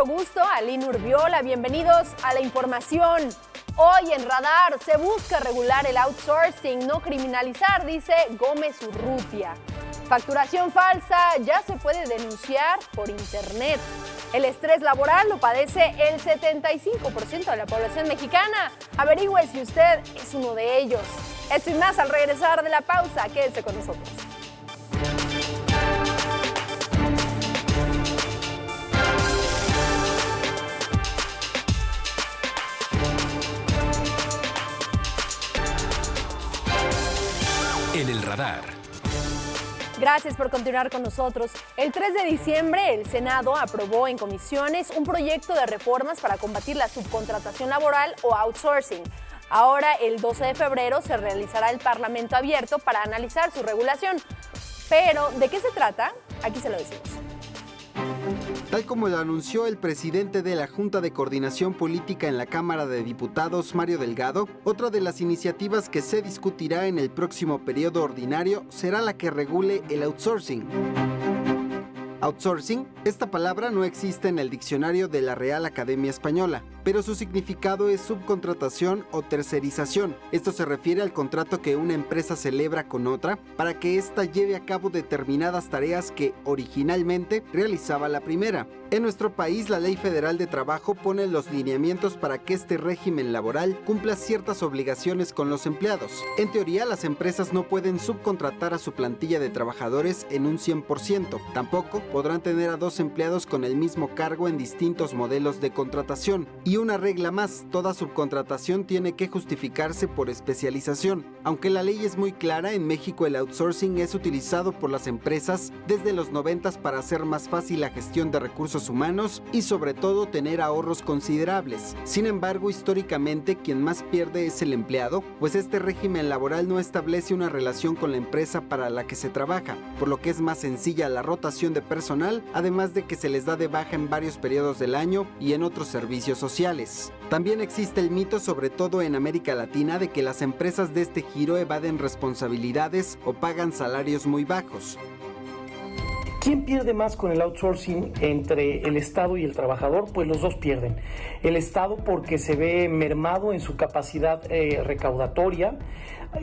mucho gusto, Aline Urbiola. Bienvenidos a la información. Hoy en Radar se busca regular el outsourcing, no criminalizar, dice Gómez Urrutia. Facturación falsa ya se puede denunciar por internet. El estrés laboral lo padece el 75% de la población mexicana. Averigüe si usted es uno de ellos. Esto y más al regresar de la pausa. Quédese con nosotros. En el radar. Gracias por continuar con nosotros. El 3 de diciembre, el Senado aprobó en comisiones un proyecto de reformas para combatir la subcontratación laboral o outsourcing. Ahora, el 12 de febrero, se realizará el Parlamento abierto para analizar su regulación. Pero, ¿de qué se trata? Aquí se lo decimos. Tal como lo anunció el presidente de la Junta de Coordinación Política en la Cámara de Diputados, Mario Delgado, otra de las iniciativas que se discutirá en el próximo periodo ordinario será la que regule el outsourcing. Outsourcing, esta palabra no existe en el diccionario de la Real Academia Española, pero su significado es subcontratación o tercerización. Esto se refiere al contrato que una empresa celebra con otra para que ésta lleve a cabo determinadas tareas que originalmente realizaba la primera. En nuestro país, la Ley Federal de Trabajo pone los lineamientos para que este régimen laboral cumpla ciertas obligaciones con los empleados. En teoría, las empresas no pueden subcontratar a su plantilla de trabajadores en un 100%. Tampoco podrán tener a dos empleados con el mismo cargo en distintos modelos de contratación. Y una regla más, toda subcontratación tiene que justificarse por especialización. Aunque la ley es muy clara, en México el outsourcing es utilizado por las empresas desde los 90s para hacer más fácil la gestión de recursos humanos y sobre todo tener ahorros considerables. Sin embargo, históricamente quien más pierde es el empleado, pues este régimen laboral no establece una relación con la empresa para la que se trabaja, por lo que es más sencilla la rotación de personal, además de que se les da de baja en varios periodos del año y en otros servicios sociales. También existe el mito, sobre todo en América Latina, de que las empresas de este giro evaden responsabilidades o pagan salarios muy bajos. ¿Quién pierde más con el outsourcing entre el Estado y el trabajador? Pues los dos pierden. El Estado porque se ve mermado en su capacidad recaudatoria,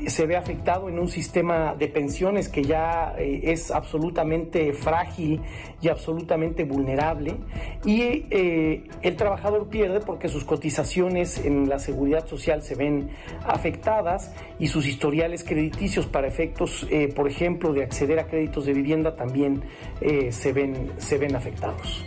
se ve afectado en un sistema de pensiones que ya es absolutamente frágil y absolutamente vulnerable, y el trabajador pierde porque sus cotizaciones en la seguridad social se ven afectadas y sus historiales crediticios para efectos, por ejemplo, de acceder a créditos de vivienda también se ven afectados.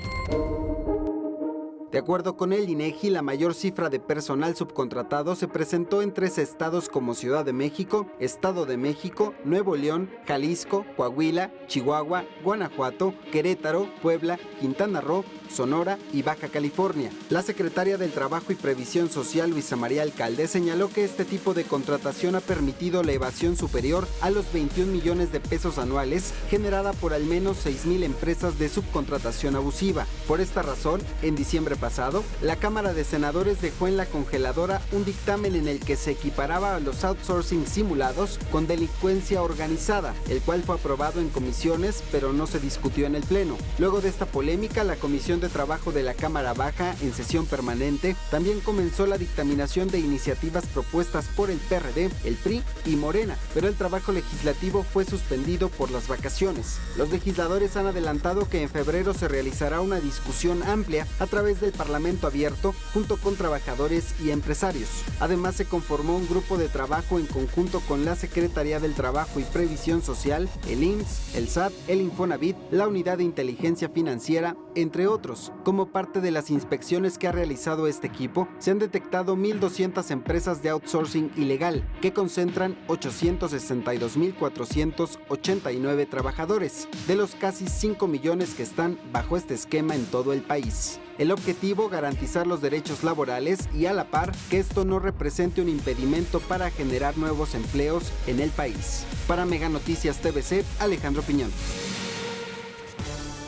De acuerdo con el INEGI, la mayor cifra de personal subcontratado se presentó en 3 estados como Ciudad de México, Estado de México, Nuevo León, Jalisco, Coahuila, Chihuahua, Guanajuato, Querétaro, Puebla, Quintana Roo, Sonora y Baja California. La secretaria del Trabajo y Previsión Social, Luisa María Alcalde, señaló que este tipo de contratación ha permitido la evasión superior a los 21 millones de pesos anuales, generada por al menos 6,000 empresas de subcontratación abusiva. Por esta razón, en diciembre pasado, la Cámara de Senadores dejó en la congeladora un dictamen en el que se equiparaba a los outsourcing simulados con delincuencia organizada, el cual fue aprobado en comisiones, pero no se discutió en el Pleno. Luego de esta polémica, la Comisión de Trabajo de la Cámara Baja, en sesión permanente, también comenzó la dictaminación de iniciativas propuestas por el PRD, el PRI y Morena, pero el trabajo legislativo fue suspendido por las vacaciones. Los legisladores han adelantado que en febrero se realizará una discusión amplia a través del Parlamento abierto junto con trabajadores y empresarios. Además, se conformó un grupo de trabajo en conjunto con la Secretaría del Trabajo y Previsión Social, el IMSS, el SAT, el Infonavit, la Unidad de Inteligencia Financiera, entre otros. Como parte de las inspecciones que ha realizado este equipo, se han detectado 1,200 empresas de outsourcing ilegal, que concentran 862,489 trabajadores, de los casi 5 millones que están bajo este esquema en todo el país. El objetivo, garantizar los derechos laborales y a la par que esto no represente un impedimento para generar nuevos empleos en el país. Para Mega Noticias TVC, Alejandro Piñón.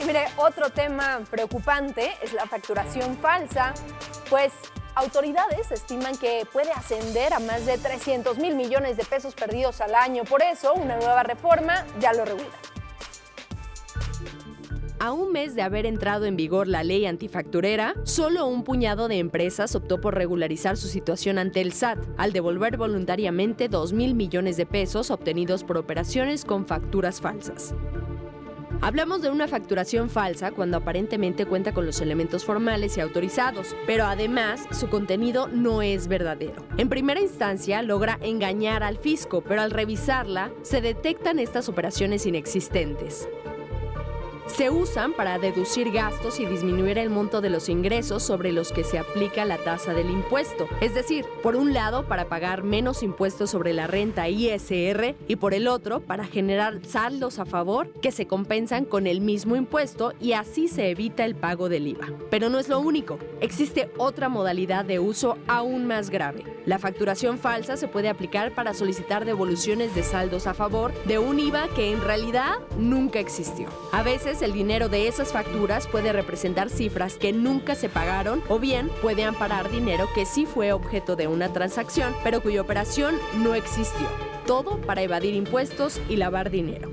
Y mire, otro tema preocupante es la facturación falsa, pues autoridades estiman que puede ascender a más de 300,000 millones de pesos perdidos al año. Por eso, una nueva reforma ya lo regula. a un mes de haber entrado en vigor la ley antifacturera, solo un puñado de empresas optó por regularizar su situación ante el SAT, al devolver voluntariamente 2,000 millones de pesos obtenidos por operaciones con facturas falsas. Hablamos de una facturación falsa cuando aparentemente cuenta con los elementos formales y autorizados, pero además su contenido no es verdadero. En primera instancia logra engañar al fisco, pero al revisarla se detectan estas operaciones inexistentes. Se usan para deducir gastos y disminuir el monto de los ingresos sobre los que se aplica la tasa del impuesto. Es decir, por un lado para pagar menos impuestos sobre la renta ISR y por el otro para generar saldos a favor que se compensan con el mismo impuesto y así se evita el pago del IVA. Pero no es lo único. Existe otra modalidad de uso aún más grave. La facturación falsa se puede aplicar para solicitar devoluciones de saldos a favor de un IVA que en realidad nunca existió. A veces el dinero de esas facturas puede representar cifras que nunca se pagaron o bien puede amparar dinero que sí fue objeto de una transacción, pero cuya operación no existió. Todo para evadir impuestos y lavar dinero.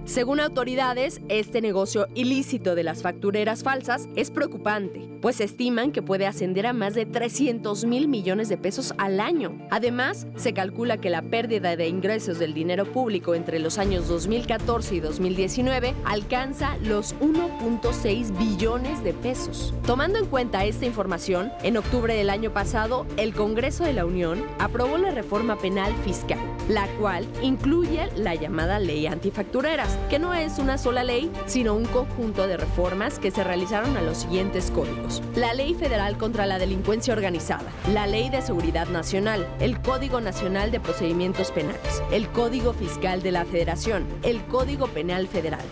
Según autoridades, este negocio ilícito de las factureras falsas es preocupante, pues estiman que puede ascender a más de 300,000 millones de pesos al año. Además, se calcula que la pérdida de ingresos del dinero público entre los años 2014 y 2019 alcanza los 1.6 billones de pesos. Tomando en cuenta esta información, en octubre del año pasado, el Congreso de la Unión aprobó la reforma penal fiscal, la cual incluye la llamada ley antifactureras, que no es una sola ley, sino un conjunto de reformas que se realizaron a los siguientes códigos: la Ley Federal contra la Delincuencia Organizada, la Ley de Seguridad Nacional, el Código Nacional de Procedimientos Penales, el Código Fiscal de la Federación, el Código Penal Federal.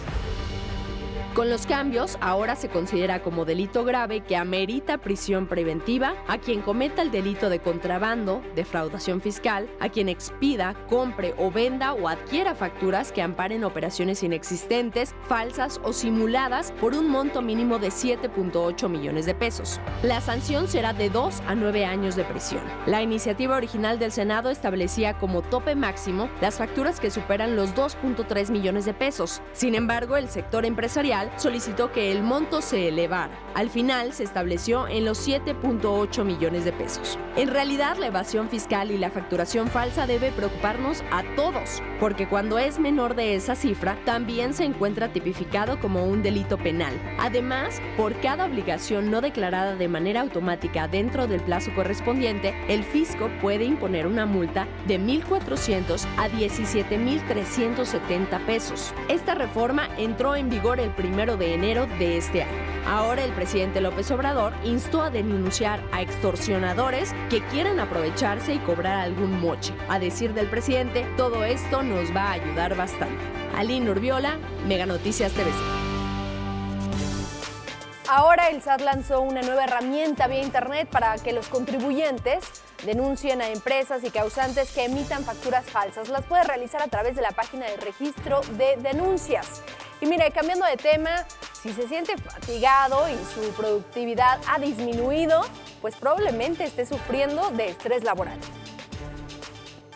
Con los cambios, ahora se considera como delito grave que amerita prisión preventiva a quien cometa el delito de contrabando, defraudación fiscal, a quien expida, compre o venda o adquiera facturas que amparen operaciones inexistentes, falsas o simuladas por un monto mínimo de 7.8 millones de pesos. La sanción será de 2 a 9 años de prisión. La iniciativa original del Senado establecía como tope máximo las facturas que superan los 2.3 millones de pesos. Sin embargo, el sector empresarial solicitó que el monto se elevara. Al final se estableció en los 7.8 millones de pesos. En realidad, la evasión fiscal y la facturación falsa debe preocuparnos a todos, porque cuando es menor de esa cifra, también se encuentra tipificado como un delito penal. Además, por cada obligación no declarada de manera automática dentro del plazo correspondiente, el fisco puede imponer una multa de 1,400 a 17,370 pesos. Esta reforma entró en vigor el 1 de enero de este año. Ahora el presidente López Obrador instó a denunciar a extorsionadores que quieran aprovecharse y cobrar algún moche. A decir del presidente, todo esto nos va a ayudar bastante. Aline Urbiola, Mega Noticias TVC. Ahora el SAT lanzó una nueva herramienta vía internet para que los contribuyentes denuncien a empresas y causantes que emitan facturas falsas. Las puede realizar a través de la página de registro de denuncias. Y mire, cambiando de tema, si se siente fatigado y su productividad ha disminuido, pues probablemente esté sufriendo de estrés laboral.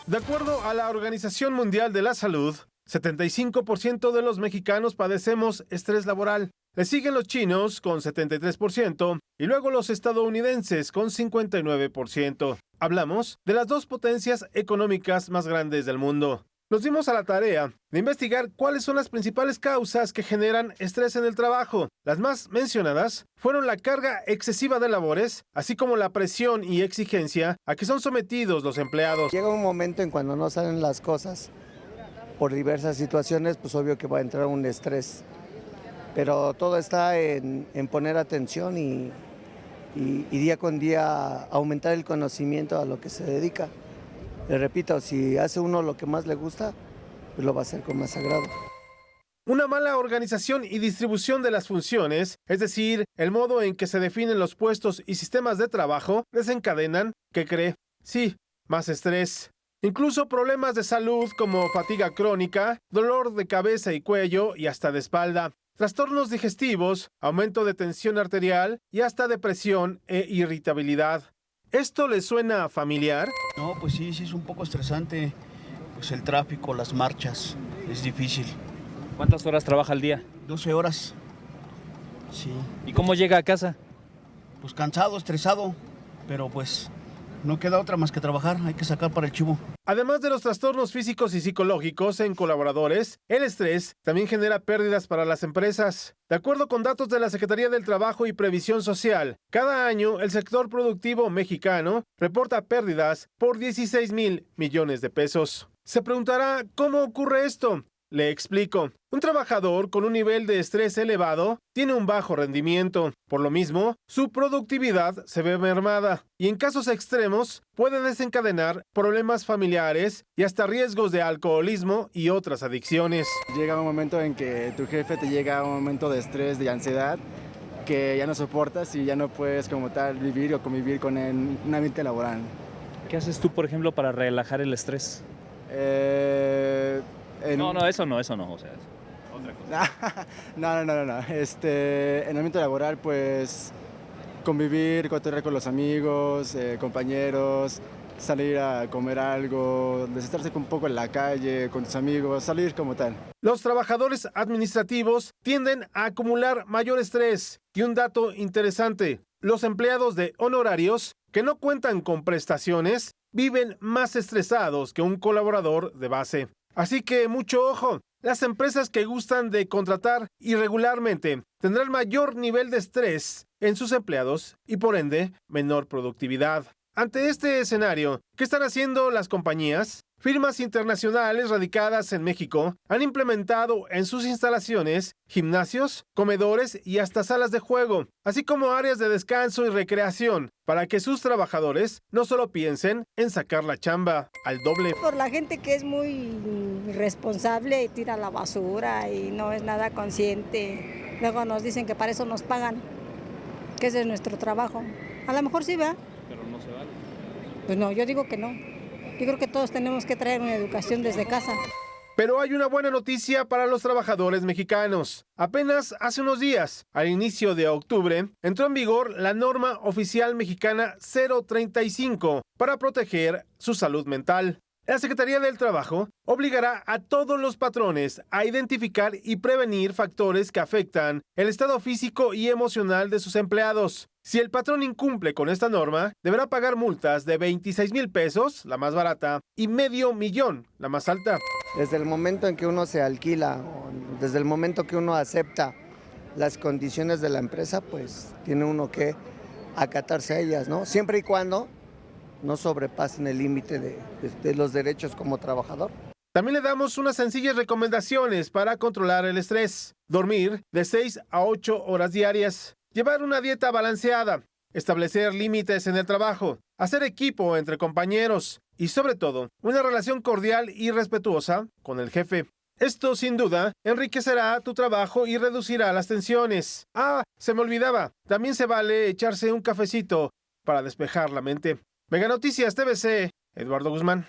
De acuerdo a la Organización Mundial de la Salud, 75% de los mexicanos padecemos estrés laboral. Le siguen los chinos con 73% y luego los estadounidenses con 59%. Hablamos de las dos potencias económicas más grandes del mundo. Nos dimos a la tarea de investigar cuáles son las principales causas que generan estrés en el trabajo. Las más mencionadas fueron la carga excesiva de labores, así como la presión y exigencia a que son sometidos los empleados. Llega un momento en cuando no salen las cosas por diversas situaciones, pues obvio que va a entrar un estrés. Pero todo está en poner atención y día con día aumentar el conocimiento a lo que se dedica. Le repito, si hace uno lo que más le gusta, pues lo va a hacer con más agrado. Una mala organización y distribución de las funciones, es decir, el modo en que se definen los puestos y sistemas de trabajo, desencadenan, ¿qué cree? Sí, más estrés. Incluso problemas de salud como fatiga crónica, dolor de cabeza y cuello y hasta de espalda, trastornos digestivos, aumento de tensión arterial y hasta depresión e irritabilidad. ¿Esto le suena familiar? No, pues sí es un poco estresante. Pues el tráfico, las marchas, es difícil. ¿Cuántas horas trabaja al día? 12 horas. Sí. ¿Y cómo llega a casa? Pues cansado, estresado, pero pues no queda otra más que trabajar, hay que sacar para el chivo. Además de los trastornos físicos y psicológicos en colaboradores, el estrés también genera pérdidas para las empresas. De acuerdo con datos de la Secretaría del Trabajo y Previsión Social, cada año el sector productivo mexicano reporta pérdidas por 16,000 millones de pesos. Se preguntará, ¿cómo ocurre esto? Le explico. Un trabajador con un nivel de estrés elevado tiene un bajo rendimiento. Por lo mismo, su productividad se ve mermada y en casos extremos puede desencadenar problemas familiares y hasta riesgos de alcoholismo y otras adicciones. Llega un momento en que tu jefe te llega a un momento de estrés, de ansiedad, que ya no soportas y ya no puedes como tal vivir o convivir con un ambiente laboral. ¿Qué haces tú, por ejemplo, para relajar el estrés? Eso no, o sea, otra cosa. No. En el ambiente laboral, pues, convivir, cotorrear con los amigos, compañeros, salir a comer algo, desestarse un poco en la calle, con tus amigos, salir como tal. Los trabajadores administrativos tienden a acumular mayor estrés. Y un dato interesante, los empleados de honorarios que no cuentan con prestaciones viven más estresados que un colaborador de base. Así que mucho ojo, las empresas que gustan de contratar irregularmente tendrán mayor nivel de estrés en sus empleados y por ende menor productividad. Ante este escenario, ¿qué están haciendo las compañías? Firmas internacionales radicadas en México han implementado en sus instalaciones gimnasios, comedores y hasta salas de juego, así como áreas de descanso y recreación, para que sus trabajadores no solo piensen en sacar la chamba al doble. Por la gente que es muy irresponsable y tira la basura y no es nada consciente. Luego nos dicen que para eso nos pagan, que ese es nuestro trabajo. A lo mejor sí, ¿verdad? Pero no se vale. Pues no, yo digo que no. Yo creo que todos tenemos que traer una educación desde casa. Pero hay una buena noticia para los trabajadores mexicanos. Apenas hace unos días, al inicio de octubre, entró en vigor la norma oficial mexicana 035 para proteger su salud mental. La Secretaría del Trabajo obligará a todos los patrones a identificar y prevenir factores que afectan el estado físico y emocional de sus empleados. Si el patrón incumple con esta norma, deberá pagar multas de 26,000 pesos, la más barata, y $500,000, la más alta. Desde el momento en que uno se alquila, desde el momento que uno acepta las condiciones de la empresa, pues tiene uno que acatarse a ellas, ¿no? Siempre y cuando no sobrepasen el límite de los derechos como trabajador. También le damos unas sencillas recomendaciones para controlar el estrés. Dormir de 6 a 8 horas diarias. Llevar una dieta balanceada. Establecer límites en el trabajo. Hacer equipo entre compañeros. Y sobre todo, una relación cordial y respetuosa con el jefe. Esto, sin duda, enriquecerá tu trabajo y reducirá las tensiones. Ah, se me olvidaba. También se vale echarse un cafecito para despejar la mente. Mega Noticias TVC, Eduardo Guzmán.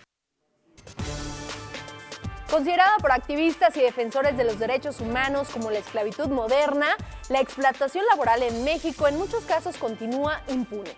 Considerada por activistas y defensores de los derechos humanos como la esclavitud moderna, la explotación laboral en México en muchos casos continúa impune.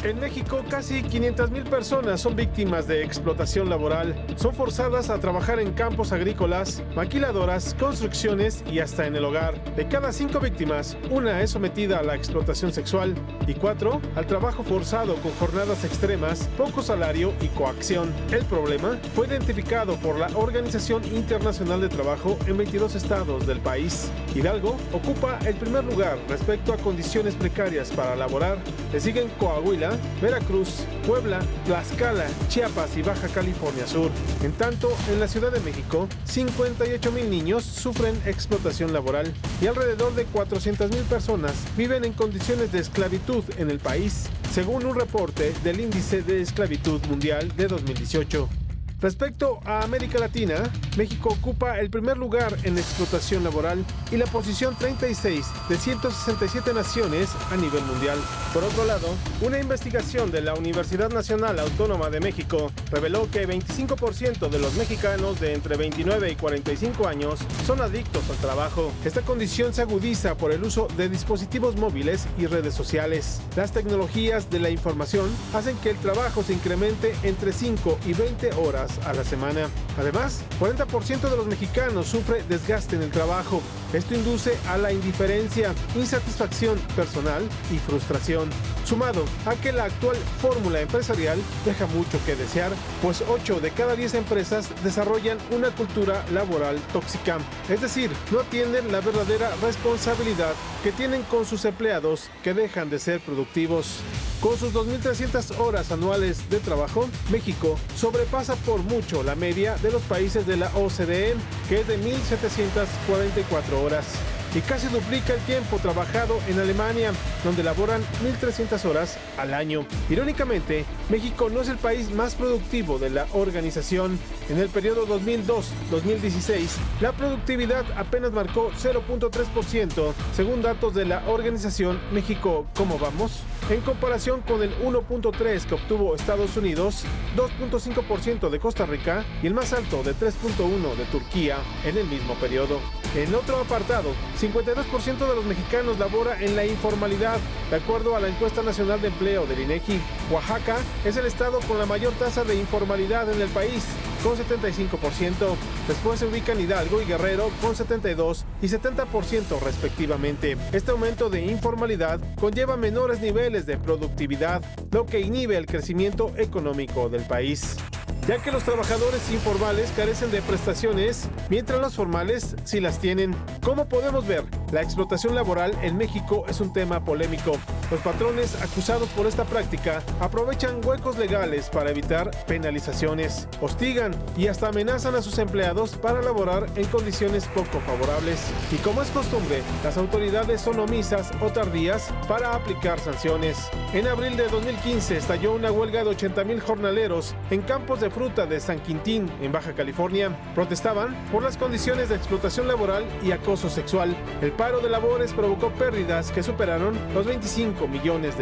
En México, casi 500,000 personas son víctimas de explotación laboral. Son forzadas a trabajar en campos agrícolas, maquiladoras, construcciones y hasta en el hogar. De cada 5 víctimas, una es sometida a la explotación sexual y 4 al trabajo forzado con jornadas extremas, poco salario y coacción. El problema fue identificado por la Organización Internacional de Trabajo en 22 estados del país. Hidalgo ocupa el primer lugar respecto a condiciones precarias para laborar. Le siguen Coahuila, Veracruz, Puebla, Tlaxcala, Chiapas y Baja California Sur. En tanto, en la Ciudad de México, 58,000 niños sufren explotación laboral y alrededor de 400,000 personas viven en condiciones de esclavitud en el país, según un reporte del Índice de Esclavitud Mundial de 2018. Respecto a América Latina, México ocupa el primer lugar en explotación laboral y la posición 36 de 167 naciones a nivel mundial. Por otro lado, una investigación de la Universidad Nacional Autónoma de México reveló que 25% de los mexicanos de entre 29 y 45 años son adictos al trabajo. Esta condición se agudiza por el uso de dispositivos móviles y redes sociales. Las tecnologías de la información hacen que el trabajo se incremente entre 5 y 20 horas horas a la semana. Además, 40% de los mexicanos sufre desgaste en el trabajo. Esto induce a la indiferencia, insatisfacción personal y frustración, sumado a que la actual fórmula empresarial deja mucho que desear, pues 8 de cada 10 empresas desarrollan una cultura laboral tóxica, es decir, no atienden la verdadera responsabilidad que tienen con sus empleados que dejan de ser productivos. Con sus 2.300 horas anuales de trabajo, México sobrepasa por mucho la media de los países de la OCDE, que es de 1.744 horas, y casi duplica el tiempo trabajado en Alemania, donde laboran 1.300 horas al año. Irónicamente, México no es el país más productivo de la organización. En el periodo 2002-2016, la productividad apenas marcó 0.3%, según datos de la organización México ¿Cómo vamos?, en comparación con el 1.3% que obtuvo Estados Unidos, 2.5% de Costa Rica y el más alto de 3.1% de Turquía en el mismo periodo. En otro apartado, 52% de los mexicanos labora en la informalidad, de acuerdo a la encuesta nacional de empleo del INEGI. Oaxaca es el estado con la mayor tasa de informalidad en el país, con 75%. Después se ubican Hidalgo y Guerrero con 72% y 70% respectivamente. Este aumento de informalidad conlleva menores niveles de productividad, lo que inhibe el crecimiento económico del país, ya que los trabajadores informales carecen de prestaciones, mientras los formales sí las tienen. Como podemos ver, la explotación laboral en México es un tema polémico. Los patrones acusados por esta práctica aprovechan huecos legales para evitar penalizaciones, hostigan y hasta amenazan a sus empleados para laborar en condiciones poco favorables. Y como es costumbre, las autoridades son omisas o tardías para aplicar sanciones. En abril de 2015 estalló una huelga de 80,000 jornaleros en campos de fruta de San Quintín, en Baja California. Protestaban por las condiciones de explotación laboral y acoso sexual. El paro de labores provocó pérdidas que superaron los $25 millones.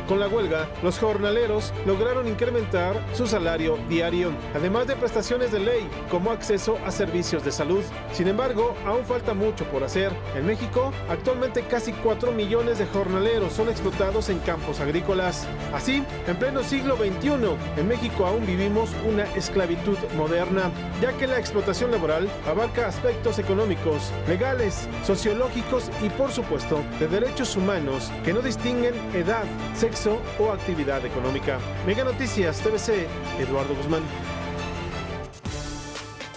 Con la huelga, los jornaleros lograron incrementar su salario diario, además de prestaciones de ley, como acceso a servicios de salud. Sin embargo, aún falta mucho por hacer. En México, actualmente casi 4 millones de jornaleros son explotados en campos agrícolas. Así, en pleno siglo XXI, en México aún vivimos una esclavitud moderna, ya que la explotación laboral abarca aspectos económicos, legales, sociológicos y, por supuesto, de derechos humanos que no distinguen edad, sexo o actividad económica. Mega Noticias, TVC, Eduardo Guzmán.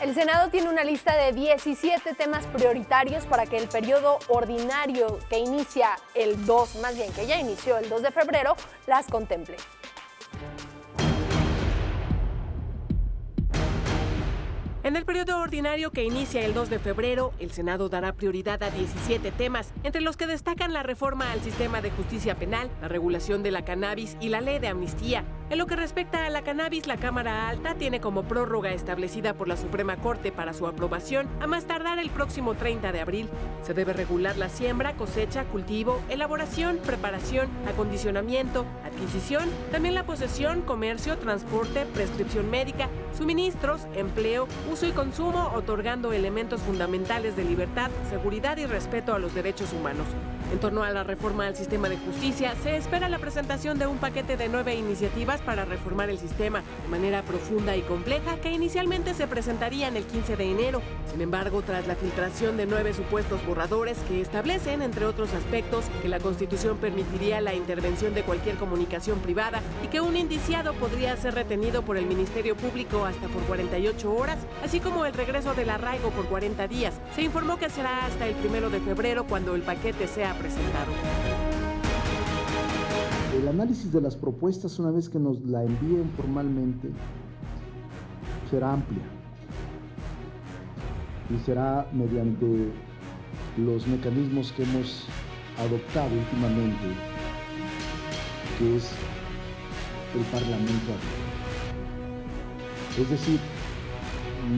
El Senado tiene una lista de 17 temas prioritarios para que el periodo ordinario que inicia que ya inició el 2 de febrero, las contemple. En el periodo ordinario que inicia el 2 de febrero, el Senado dará prioridad a 17 temas, entre los que destacan la reforma al sistema de justicia penal, la regulación de la cannabis y la ley de amnistía. En lo que respecta a la cannabis, la Cámara Alta tiene como prórroga establecida por la Suprema Corte para su aprobación a más tardar el próximo 30 de abril. Se debe regular la siembra, cosecha, cultivo, elaboración, preparación, acondicionamiento, adquisición, también la posesión, comercio, transporte, prescripción médica, suministros, empleo, uso y consumo, otorgando elementos fundamentales de libertad, seguridad y respeto a los derechos humanos. En torno a la reforma al sistema de justicia, se espera la presentación de un paquete de 9 iniciativas para reformar el sistema de manera profunda y compleja que inicialmente se presentarían el 15 de enero. Sin embargo, tras la filtración de 9 supuestos borradores que establecen, entre otros aspectos, que la Constitución permitiría la intervención de cualquier comunicación privada y que un indiciado podría ser retenido por el Ministerio Público hasta por 48 horas, así como el regreso del arraigo por 40 días, se informó que será hasta el 1 de febrero cuando el paquete sea presentado. El análisis de las propuestas, una vez que nos la envíen formalmente, será amplia y será mediante los mecanismos que hemos adoptado últimamente, que es el Parlamento abierto. Es decir,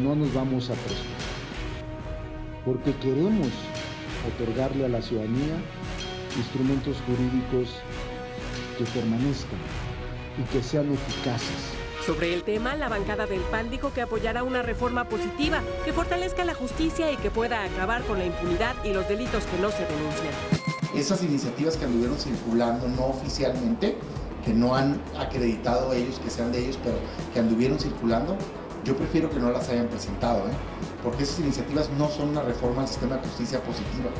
no nos vamos a apresurar, porque queremos otorgarle a la ciudadanía instrumentos jurídicos que permanezcan y que sean eficaces. Sobre el tema, la bancada del PAN dijo que apoyará una reforma positiva que fortalezca la justicia y que pueda acabar con la impunidad y los delitos que no se denuncian. Esas iniciativas que anduvieron circulando no oficialmente, que no han acreditado ellos que sean de ellos, pero que anduvieron circulando, yo prefiero que no las hayan presentado, porque esas iniciativas no son una reforma al sistema de justicia positiva.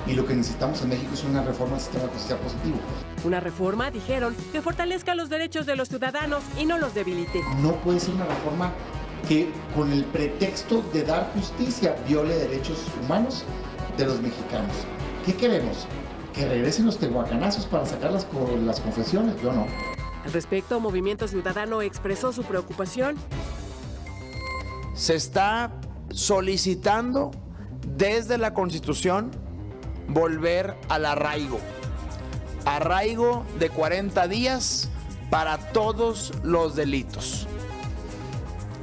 Y lo que necesitamos en México es una reforma al sistema de justicia positivo. Una reforma, dijeron, que fortalezca los derechos de los ciudadanos y no los debilite. No puede ser una reforma que con el pretexto de dar justicia viole derechos humanos de los mexicanos. ¿Qué queremos? ¿Que regresen los tehuacanazos para sacar las confesiones? Yo no. Al respecto, Movimiento Ciudadano expresó su preocupación. Se está solicitando desde la Constitución volver al arraigo. Arraigo de 40 días para todos los delitos.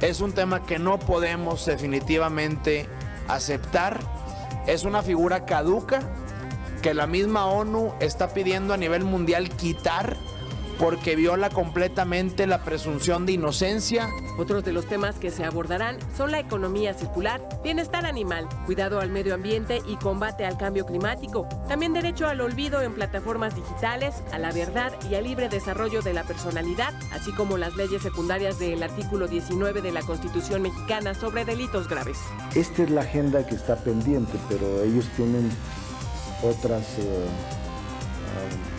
Es un tema que no podemos definitivamente aceptar. Es una figura caduca que la misma ONU está pidiendo a nivel mundial quitar porque viola completamente la presunción de inocencia. Otros de los temas que se abordarán son la economía circular, bienestar animal, cuidado al medio ambiente y combate al cambio climático. También derecho al olvido en plataformas digitales, a la verdad y al libre desarrollo de la personalidad, así como las leyes secundarias del artículo 19 de la Constitución mexicana sobre delitos graves. Esta es la agenda que está pendiente, pero ellos tienen otras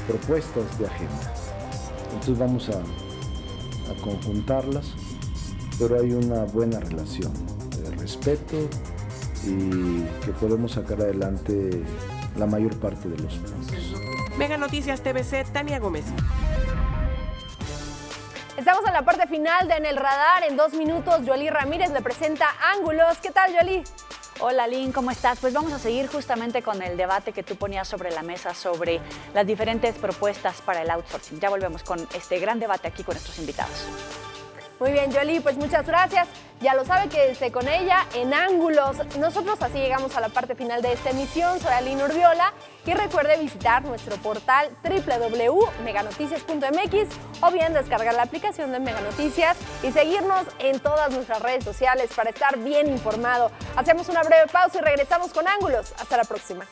propuestas de agenda. Entonces vamos a conjuntarlas, pero hay una buena relación de respeto y que podemos sacar adelante la mayor parte de los puntos. Mega Noticias TVC, Tania Gómez. Estamos en la parte final de En el Radar. En 2 minutos, Joely Ramírez le presenta Ángulos. ¿Qué tal, Joely? Hola, Lynn, ¿cómo estás? Pues vamos a seguir justamente con el debate que tú ponías sobre la mesa sobre las diferentes propuestas para el outsourcing. Ya volvemos con este gran debate aquí con nuestros invitados. Muy bien, Joely, pues muchas gracias. Ya lo sabe, quédese con ella en Ángulos. Nosotros así llegamos a la parte final de esta emisión. Soy Aline Urbiola y recuerde visitar nuestro portal www.meganoticias.mx o bien descargar la aplicación de Mega Noticias y seguirnos en todas nuestras redes sociales para estar bien informado. Hacemos una breve pausa y regresamos con Ángulos. Hasta la próxima.